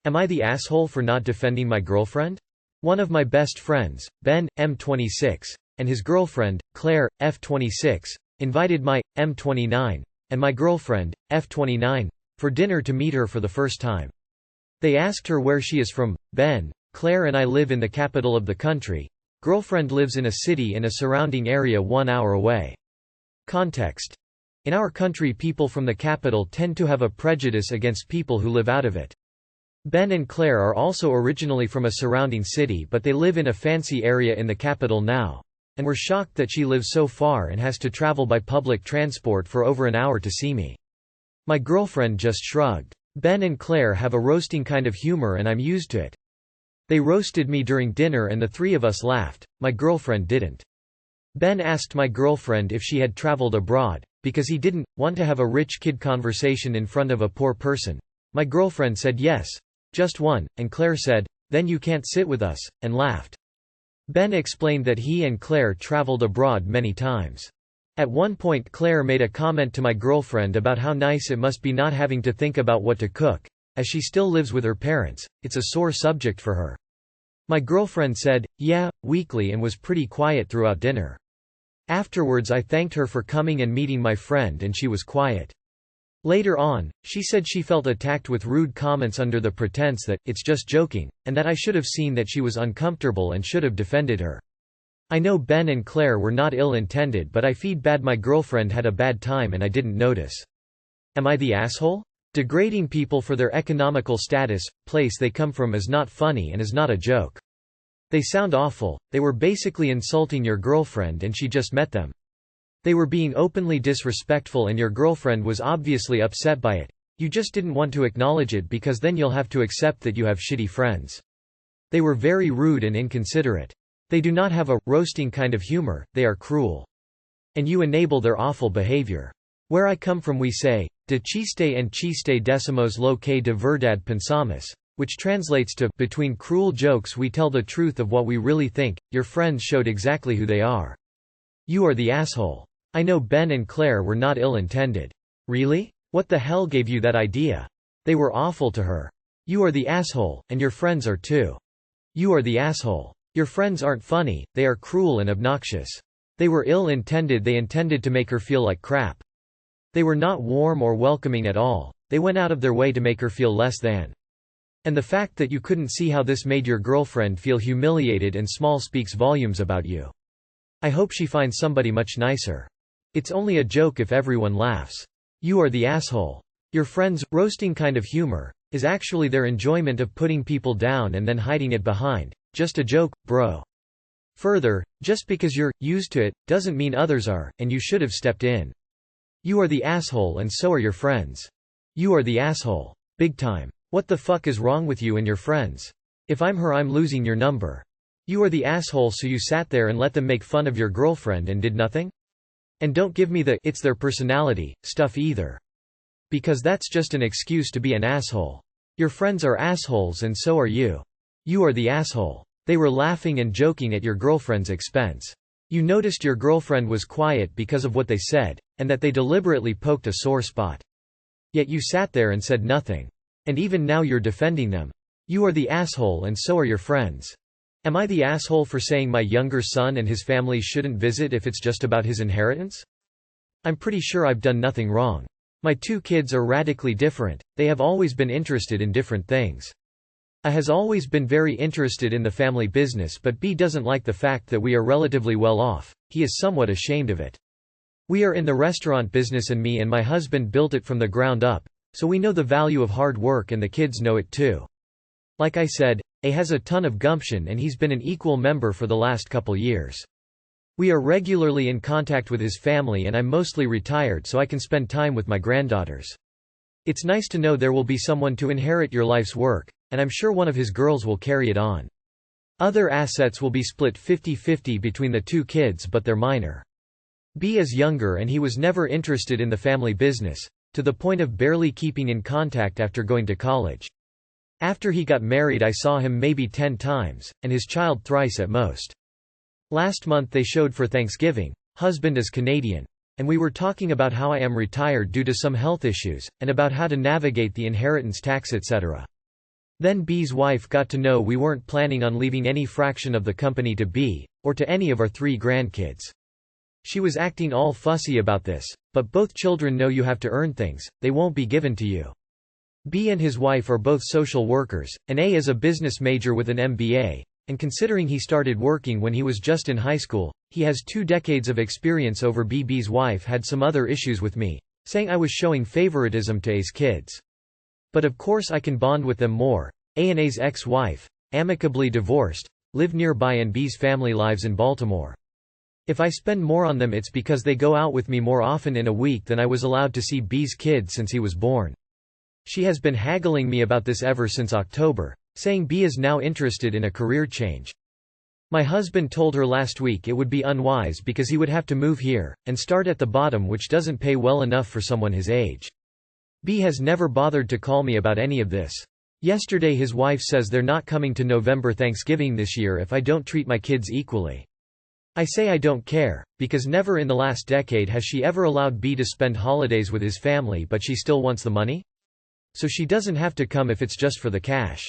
Am I the asshole for not defending my girlfriend? One of my best friends, Ben, M26, and his girlfriend, Claire, F26, invited my, M29, and my girlfriend, F29, for dinner to meet her for the first time. They asked her where she is from. Ben, Claire and I live in the capital of the country. Girlfriend lives in a city in a surrounding area 1 hour away. Context. In our country, people from the capital tend to have a prejudice against people who live out of it. Ben and Claire are also originally from a surrounding city, but they live in a fancy area in the capital now, and were shocked that she lives so far and has to travel by public transport for over an hour to see me. My girlfriend just shrugged. Ben and Claire have a roasting kind of humor and I'm used to it. They roasted me during dinner and the three of us laughed. My girlfriend didn't. Ben asked my girlfriend if she had traveled abroad, because he didn't want to have a rich kid conversation in front of a poor person. My girlfriend said yes, just one, and Claire said, "Then you can't sit with us," and laughed. Ben explained that he and Claire traveled abroad many times. At one point Claire made a comment to my girlfriend about how nice it must be not having to think about what to cook. As she still lives with her parents, it's a sore subject for her. My girlfriend said, "Yeah," weakly, and was pretty quiet throughout dinner. Afterwards I thanked her for coming and meeting my friend and she was quiet. Later on, she said she felt attacked with rude comments under the pretense that, "It's just joking," and that I should have seen that she was uncomfortable and should have defended her. I know Ben and Claire were not ill-intended, but I feel bad my girlfriend had a bad time and I didn't notice. Am I the asshole? Degrading people for their economical status, place they come from is not funny and is not a joke. They sound awful. They were basically insulting your girlfriend and she just met them. They were being openly disrespectful and your girlfriend was obviously upset by it. You just didn't want to acknowledge it because then you'll have to accept that you have shitty friends. They were very rude and inconsiderate. They do not have a roasting kind of humor, they are cruel. And you enable their awful behavior. Where I come from we say, de chiste and chiste decimos lo que de verdad pensamos, which translates to, between cruel jokes we tell the truth of what we really think. Your friends showed exactly who they are. You are the asshole. I know Ben and Claire were not ill-intended. Really? What the hell gave you that idea? They were awful to her. You are the asshole, and your friends are too. You are the asshole. Your friends aren't funny, they are cruel and obnoxious. They were ill-intended, they intended to make her feel like crap. They were not warm or welcoming at all, they went out of their way to make her feel less than. And the fact that you couldn't see how this made your girlfriend feel humiliated and small speaks volumes about you. I hope she finds somebody much nicer. It's only a joke if everyone laughs. You are the asshole. Your friends' roasting kind of humor is actually their enjoyment of putting people down and then hiding it behind, "Just a joke, bro." Further, just because you're used to it, doesn't mean others are, and you should have stepped in. You are the asshole and so are your friends. You are the asshole. Big time. What the fuck is wrong with you and your friends? If I'm her, I'm losing your number. You are the asshole, so you sat there and let them make fun of your girlfriend and did nothing? And don't give me the "it's their personality" stuff either. Because that's just an excuse to be an asshole. Your friends are assholes and so are you. You are the asshole. They were laughing and joking at your girlfriend's expense. You noticed your girlfriend was quiet because of what they said, and that they deliberately poked a sore spot. Yet you sat there and said nothing. And even now you're defending them. You are the asshole and so are your friends. Am I the asshole for saying my younger son and his family shouldn't visit if it's just about his inheritance? I'm pretty sure I've done nothing wrong. My two kids are radically different, they have always been interested in different things. A has always been very interested in the family business, but B doesn't like the fact that we are relatively well off. He is somewhat ashamed of it. We are in the restaurant business and me and my husband built it from the ground up, so we know the value of hard work and the kids know it too. Like I said, A has a ton of gumption and he's been an equal member for the last couple years. We are regularly in contact with his family and I'm mostly retired so I can spend time with my granddaughters. It's nice to know there will be someone to inherit your life's work, and I'm sure one of his girls will carry it on. Other assets will be split 50-50 between the two kids, but they're minor. B is younger and he was never interested in the family business, to the point of barely keeping in contact after going to college. After he got married I saw him maybe 10 times, and his child thrice at most. Last month they showed for Thanksgiving. Husband is Canadian. And we were talking about how I am retired due to some health issues, and about how to navigate the inheritance tax etc. Then B's wife got to know we weren't planning on leaving any fraction of the company to B, or to any of our 3 grandkids. She was acting all fussy about this, but both children know you have to earn things, they won't be given to you. B and his wife are both social workers, and A is a business major with an MBA, and considering he started working when he was just in high school, he has 2 decades of experience over B. B's wife had some other issues with me, saying I was showing favoritism to A's kids. But of course I can bond with them more. A and A's ex-wife, amicably divorced, live nearby and B's family lives in Baltimore. If I spend more on them it's because they go out with me more often in a week than I was allowed to see B's kid since he was born. She has been haggling me about this ever since October, saying B is now interested in a career change. My husband told her last week it would be unwise because he would have to move here, and start at the bottom, which doesn't pay well enough for someone his age. B has never bothered to call me about any of this. Yesterday his wife says they're not coming to November Thanksgiving this year if I don't treat my kids equally. I say I don't care, because never in the last decade has she ever allowed B to spend holidays with his family, but she still wants the money? So she doesn't have to come if it's just for the cash.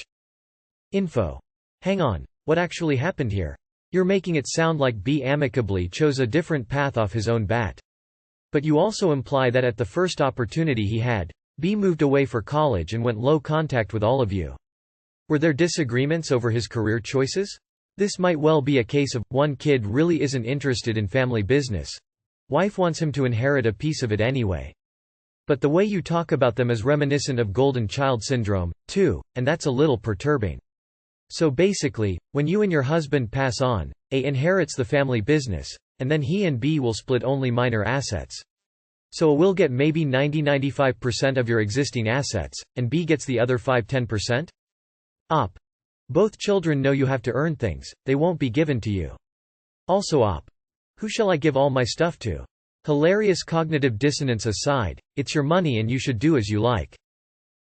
Info. Hang on, what actually happened here? You're making it sound like B amicably chose a different path off his own bat. But you also imply that at the first opportunity he had, B moved away for college and went low contact with all of you. Were there disagreements over his career choices? This might well be a case of, one kid really isn't interested in family business. Wife wants him to inherit a piece of it anyway. But the way you talk about them is reminiscent of golden child syndrome, too, and that's a little perturbing. So basically, when you and your husband pass on, A inherits the family business, and then he and B will split only minor assets. So A will get maybe 90–95% of your existing assets, and B gets the other 5–10%? Op. Both children know you have to earn things, they won't be given to you. Also Op. Who shall I give all my stuff to? Hilarious cognitive dissonance aside, it's your money and you should do as you like.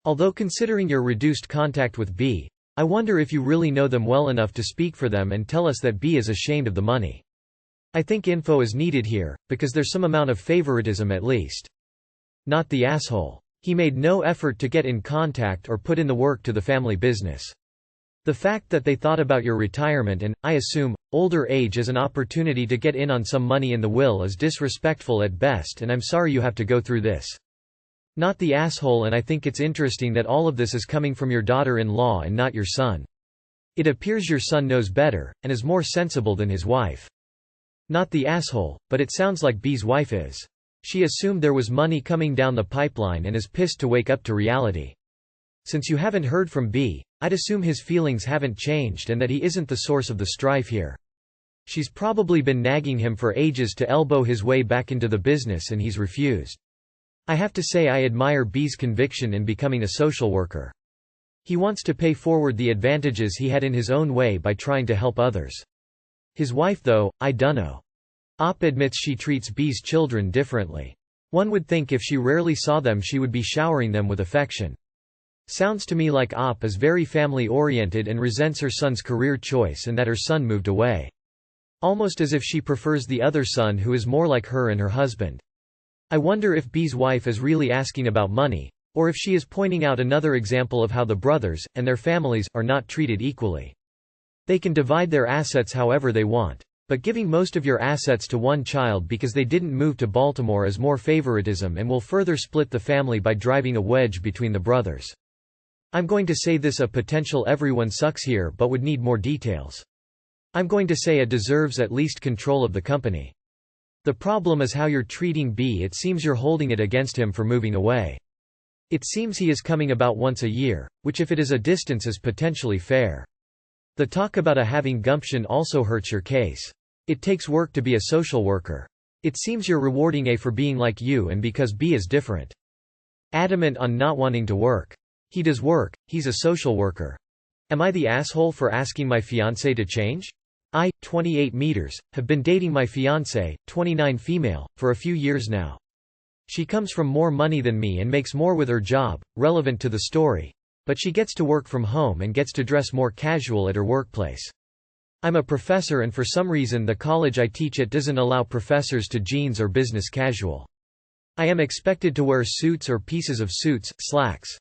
Although considering your reduced contact with B, I wonder if you really know them well enough to speak for them and tell us that B is ashamed of the money. I think info is needed here, because there's some amount of favoritism at least. Not the asshole. He made no effort to get in contact or put in the work to the family business. The fact that they thought about your retirement and, I assume, older age as an opportunity to get in on some money in the will is disrespectful at best, and I'm sorry you have to go through this. Not the asshole, and I think it's interesting that all of this is coming from your daughter-in-law and not your son. It appears your son knows better, and is more sensible than his wife. Not the asshole, but it sounds like B's wife is. She assumed there was money coming down the pipeline and is pissed to wake up to reality. Since you haven't heard from B, I'd assume his feelings haven't changed and that he isn't the source of the strife here. She's probably been nagging him for ages to elbow his way back into the business and he's refused. I have to say I admire B's conviction in becoming a social worker. He wants to pay forward the advantages he had in his own way by trying to help others. His wife though, I dunno. Op admits she treats B's children differently. One would think if she rarely saw them she would be showering them with affection. Sounds to me like Op is very family-oriented and resents her son's career choice and that her son moved away. Almost as if she prefers the other son who is more like her and her husband. I wonder if B's wife is really asking about money, or if she is pointing out another example of how the brothers, and their families, are not treated equally. They can divide their assets however they want. But giving most of your assets to one child because they didn't move to Baltimore is more favoritism and will further split the family by driving a wedge between the brothers. I'm going to say this: a potential everyone sucks here but would need more details. I'm going to say A deserves at least control of the company. The problem is how you're treating B. It seems you're holding it against him for moving away. It seems he is coming about once a year, which if it is a distance is potentially fair. The talk about A having gumption also hurts your case. It takes work to be a social worker. It seems you're rewarding A for being like you and because B is different. Adamant on not wanting to work. He does work, he's a social worker. Am I the asshole for asking my fiance to change? I, 28 meters, have been dating my fiance, 29 female, for a few years now. She comes from more money than me and makes more with her job, relevant to the story. But she gets to work from home and gets to dress more casual at her workplace. I'm a professor and for some reason the college I teach at doesn't allow professors to jeans or business casual. I am expected to wear suits or pieces of suits, slacks.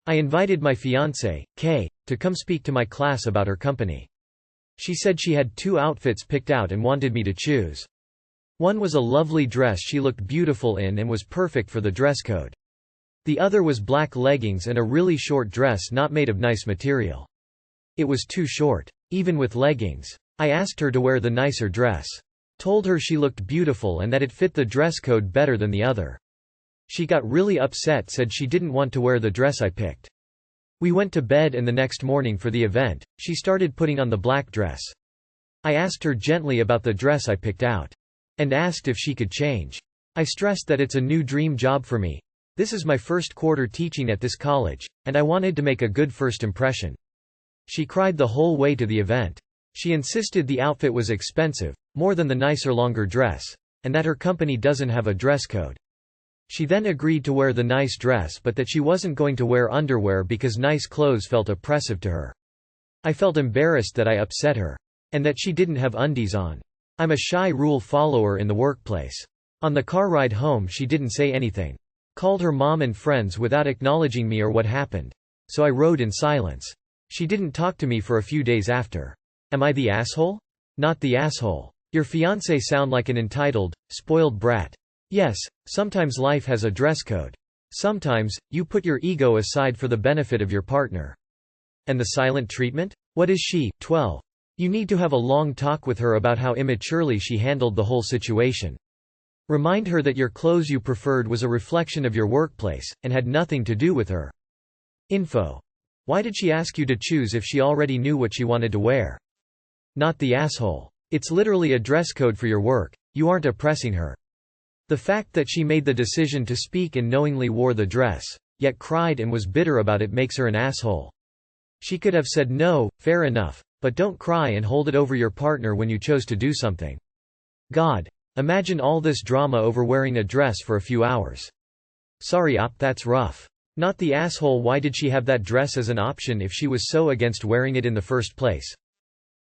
I invited my fiancé, Kay, to come speak to my class about her company. She said she had 2 outfits picked out and wanted me to choose. One was a lovely dress she looked beautiful in and was perfect for the dress code. The other was black leggings and a really short dress not made of nice material. It was too short. Even with leggings. I asked her to wear the nicer dress. Told her she looked beautiful and that it fit the dress code better than the other. She got really upset, said she didn't want to wear the dress I picked. We went to bed and the next morning for the event, she started putting on the black dress. I asked her gently about the dress I picked out. And asked if she could change. I stressed that it's a new dream job for me. This is my first quarter teaching at this college, and I wanted to make a good first impression. She cried the whole way to the event. She insisted the outfit was expensive, more than the nicer longer dress, and that her company doesn't have a dress code. She then agreed to wear the nice dress but that she wasn't going to wear underwear because nice clothes felt oppressive to her. I felt embarrassed that I upset her. And that she didn't have undies on. I'm a shy rule follower in the workplace. On the car ride home she didn't say anything. Called her mom and friends without acknowledging me or what happened. So I rode in silence. She didn't talk to me for a few days after. Am I the asshole? Not the asshole. Your fiance sound like an entitled, spoiled brat. Yes, sometimes life has a dress code. Sometimes, you put your ego aside for the benefit of your partner. And the silent treatment? What is she, 12? You need to have a long talk with her about how immaturely she handled the whole situation. Remind her that your clothes you preferred was a reflection of your workplace, and had nothing to do with her. Info. Why did she ask you to choose if she already knew what she wanted to wear? Not the asshole. It's literally a dress code for your work. You aren't oppressing her. The fact that she made the decision to speak and knowingly wore the dress, yet cried and was bitter about it makes her an asshole. She could have said no, fair enough, but don't cry and hold it over your partner when you chose to do something. God. Imagine all this drama over wearing a dress for a few hours. Sorry op, that's rough. Not the asshole. Why did she have that dress as an option if she was so against wearing it in the first place?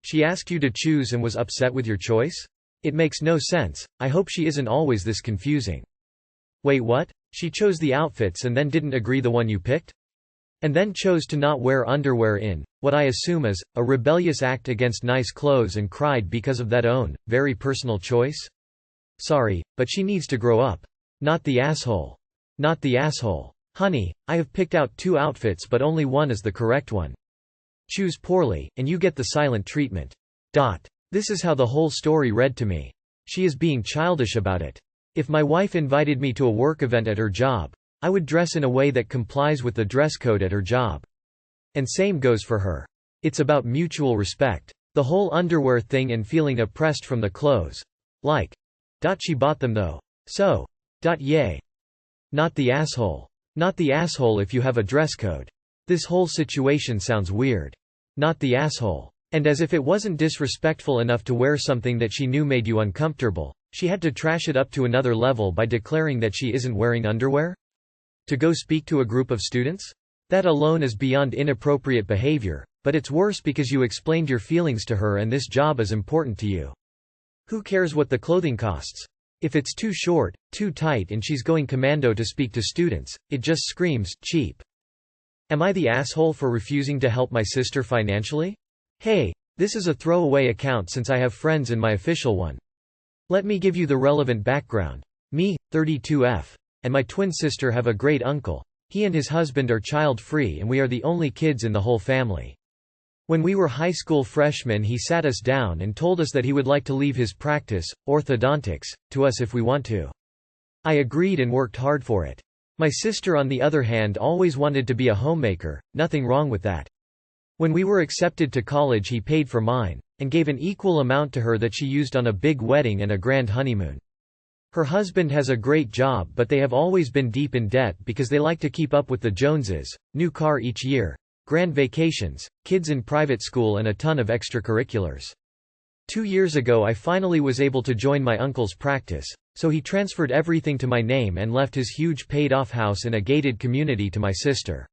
She asked you to choose and was upset with your choice? It makes no sense. I hope she isn't always this confusing. Wait, what? She chose the outfits and then didn't agree the one you picked? And then chose to not wear underwear in, what I assume is, a rebellious act against nice clothes and cried because of that own, very personal choice? Sorry, but she needs to grow up. Not the asshole. Not the asshole. Honey, I have picked out 2 outfits but only one is the correct one. Choose poorly, and you get the silent treatment. This is how the whole story read to me. She is being childish about it. If my wife invited me to a work event at her job, I would dress in a way that complies with the dress code at her job. And same goes for her. It's about mutual respect. The whole underwear thing and feeling oppressed from the clothes. Like. She bought them though. So. Yay. Not the asshole. Not the asshole if you have a dress code. This whole situation sounds weird. Not the asshole. And as if it wasn't disrespectful enough to wear something that she knew made you uncomfortable, she had to trash it up to another level by declaring that she isn't wearing underwear? To go speak to a group of students? That alone is beyond inappropriate behavior, but it's worse because you explained your feelings to her and this job is important to you. Who cares what the clothing costs? If it's too short, too tight and she's going commando to speak to students, it just screams cheap. Am I the asshole for refusing to help my sister financially? Hey, this is a throwaway account since I have friends in my official one. Let me give you the relevant background. Me, 32F, and my twin sister have a great uncle. He and his husband are child-free and we are the only kids in the whole family. When we were high school freshmen he sat us down and told us that he would like to leave his practice, orthodontics, to us if we want to. I agreed and worked hard for it. My sister on the other hand always wanted to be a homemaker, nothing wrong with that. When we were accepted to college he paid for mine, and gave an equal amount to her that she used on a big wedding and a grand honeymoon. Her husband has a great job but they have always been deep in debt because they like to keep up with the Joneses, new car each year, grand vacations, kids in private school and a ton of extracurriculars. 2 years ago I finally was able to join my uncle's practice, so he transferred everything to my name and left his huge paid-off house in a gated community to my sister.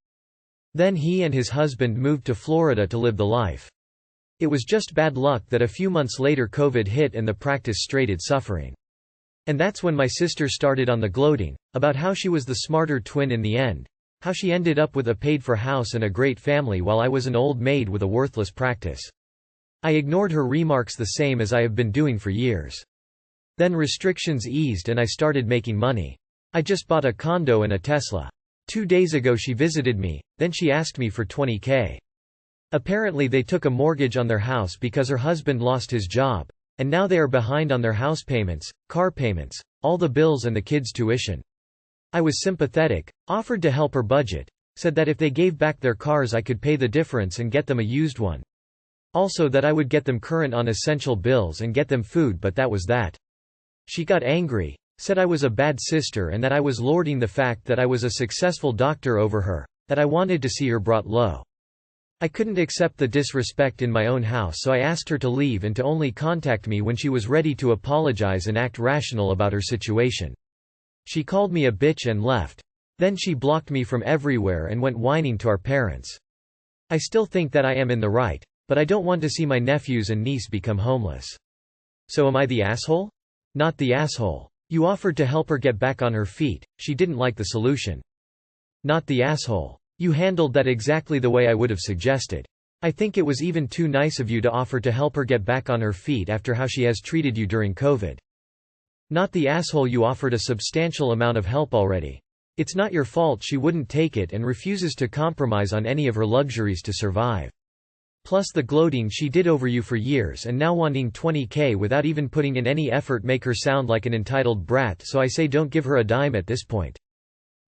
Then he and his husband moved to Florida to live the life. It was just bad luck that a few months later COVID hit and the practice started suffering. And that's when my sister started on the gloating, about how she was the smarter twin in the end. How she ended up with a paid-for house and a great family while I was an old maid with a worthless practice. I ignored her remarks the same as I have been doing for years. Then restrictions eased and I started making money. I just bought a condo and a Tesla. 2 days ago she visited me, then she asked me for $20K. Apparently they took a mortgage on their house because her husband lost his job, and now they are behind on their house payments, car payments, all the bills and the kids' tuition. I was sympathetic, offered to help her budget, said that if they gave back their cars I could pay the difference and get them a used one. Also that I would get them current on essential bills and get them food, but that was that. She got angry, said I was a bad sister and that I was lording the fact that I was a successful doctor over her, that I wanted to see her brought low. I couldn't accept the disrespect in my own house, so I asked her to leave and to only contact me when she was ready to apologize and act rational about her situation. She called me a bitch and left. Then she blocked me from everywhere and went whining to our parents. I still think that I am in the right, but I don't want to see my nephews and niece become homeless. So am I the asshole? Not the asshole. You offered to help her get back on her feet, she didn't like the solution. Not the asshole. You handled that exactly the way I would have suggested. I think it was even too nice of you to offer to help her get back on her feet after how she has treated you during COVID. Not the asshole. You offered a substantial amount of help already. It's not your fault she wouldn't take it and refuses to compromise on any of her luxuries to survive. Plus the gloating she did over you for years and now wanting $20K without even putting in any effort make her sound like an entitled brat, so I say don't give her a dime at this point.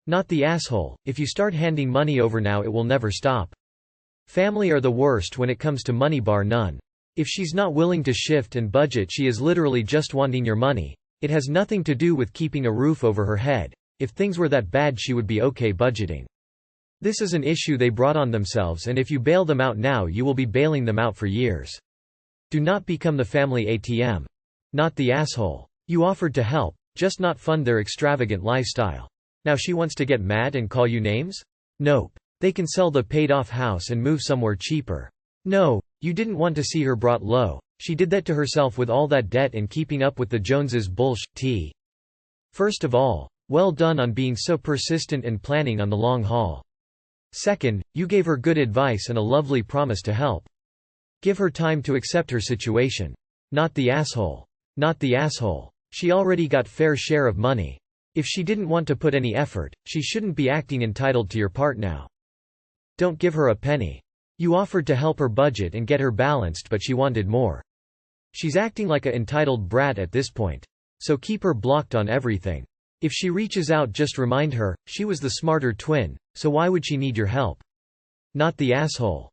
Not the asshole. If you start handing money over now it will never stop. Family are the worst when it comes to money, bar none. If she's not willing to shift and budget, she is literally just wanting your money. It has nothing to do with keeping a roof over her head. If things were that bad she would be okay budgeting. This is an issue they brought on themselves, and if you bail them out now you will be bailing them out for years. Do not become the family ATM. Not the asshole. You offered to help, just not fund their extravagant lifestyle. Now she wants to get mad and call you names? Nope. They can sell the paid-off house and move somewhere cheaper. No, you didn't want to see her brought low. She did that to herself with all that debt and keeping up with the Joneses bullshit. First of all, well done on being so persistent and planning on the long haul. Second, you gave her good advice and a lovely promise to help. Give her time to accept her situation. Not the asshole. Not the asshole. She already got fair share of money. If she didn't want to put any effort, she shouldn't be acting entitled to your part now. Don't give her a penny. You offered to help her budget and get her balanced, but she wanted more. She's acting like a entitled brat at this point. So keep her blocked on everything. If she reaches out, just remind her, she was the smarter twin, so why would she need your help? Not the asshole.